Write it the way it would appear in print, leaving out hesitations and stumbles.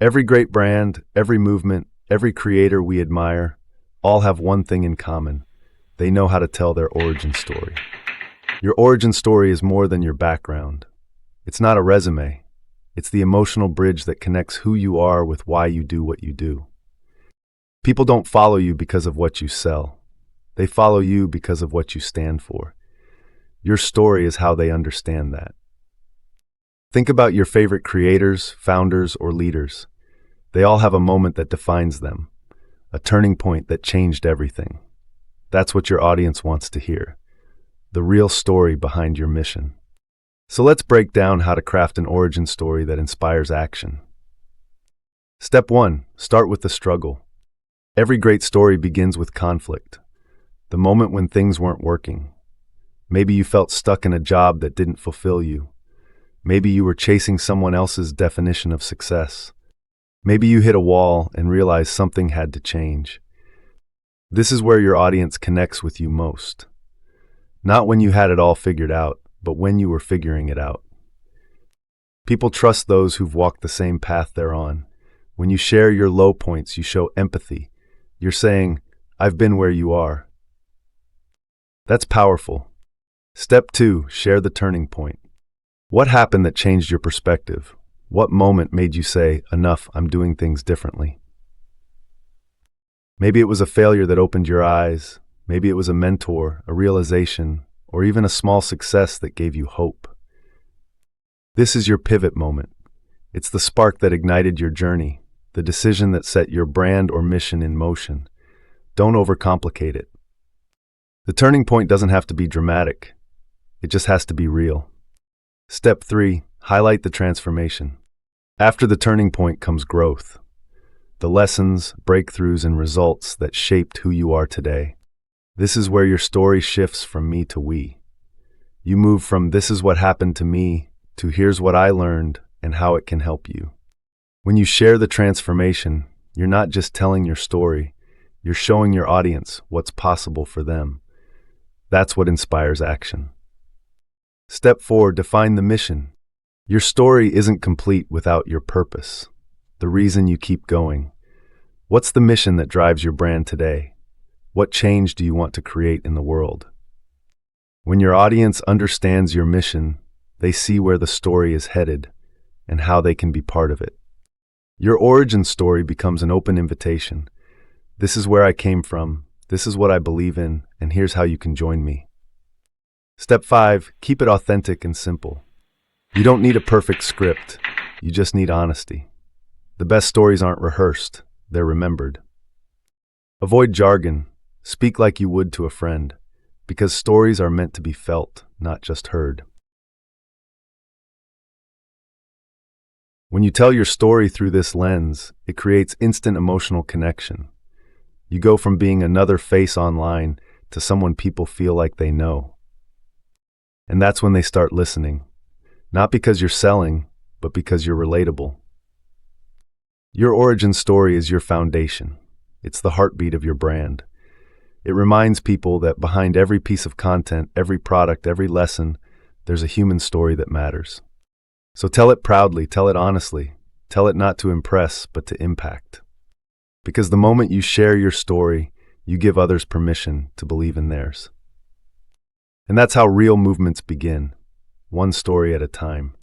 Every great brand, every movement, every creator we admire, all have one thing in common. They know how to tell their origin story. Your origin story is more than your background. It's not a resume. It's the emotional bridge that connects who you are with why you do what you do. People don't follow you because of what you sell. They follow you because of what you stand for. Your story is how they understand that. Think about your favorite creators, founders, or leaders. They all have a moment that defines them, a turning point that changed everything. That's what your audience wants to hear, the real story behind your mission. So let's break down how to craft an origin story that inspires action. Step 1. Start with the struggle. Every great story begins with conflict, the moment when things weren't working. Maybe you felt stuck in a job that didn't fulfill you. Maybe you were chasing someone else's definition of success. Maybe you hit a wall and realized something had to change. This is where your audience connects with you most. Not when you had it all figured out, but when you were figuring it out. People trust those who've walked the same path they're on. When you share your low points, you show empathy. You're saying, "I've been where you are." That's powerful. Step 2, share the turning point. What happened that changed your perspective? What moment made you say, "Enough, I'm doing things differently"? Maybe it was a failure that opened your eyes. Maybe it was a mentor, a realization, or even a small success that gave you hope. This is your pivot moment. It's the spark that ignited your journey, the decision that set your brand or mission in motion. Don't overcomplicate it. The turning point doesn't have to be dramatic. It just has to be real. Step 3, highlight the transformation. After the turning point comes growth. The lessons, breakthroughs, and results that shaped who you are today. This is where your story shifts from me to we. You move from "this is what happened to me" to "here's what I learned and how it can help you." When you share the transformation, you're not just telling your story, you're showing your audience what's possible for them. That's what inspires action. Step 4, define the mission. Your story isn't complete without your purpose, the reason you keep going. What's the mission that drives your brand today? What change do you want to create in the world? When your audience understands your mission, they see where the story is headed and how they can be part of it. Your origin story becomes an open invitation. This is where I came from, this is what I believe in, and here's how you can join me. Step 5, keep it authentic and simple. You don't need a perfect script, you just need honesty. The best stories aren't rehearsed, they're remembered. Avoid jargon, speak like you would to a friend, because stories are meant to be felt, not just heard. When you tell your story through this lens, it creates instant emotional connection. You go from being another face online to someone people feel like they know. And that's when they start listening, not because you're selling, but because you're relatable. Your origin story is your foundation. It's the heartbeat of your brand. It reminds people that behind every piece of content, every product, every lesson, there's a human story that matters. So tell it proudly, tell it honestly, tell it not to impress, but to impact. Because the moment you share your story, you give others permission to believe in theirs. And that's how real movements begin, one story at a time.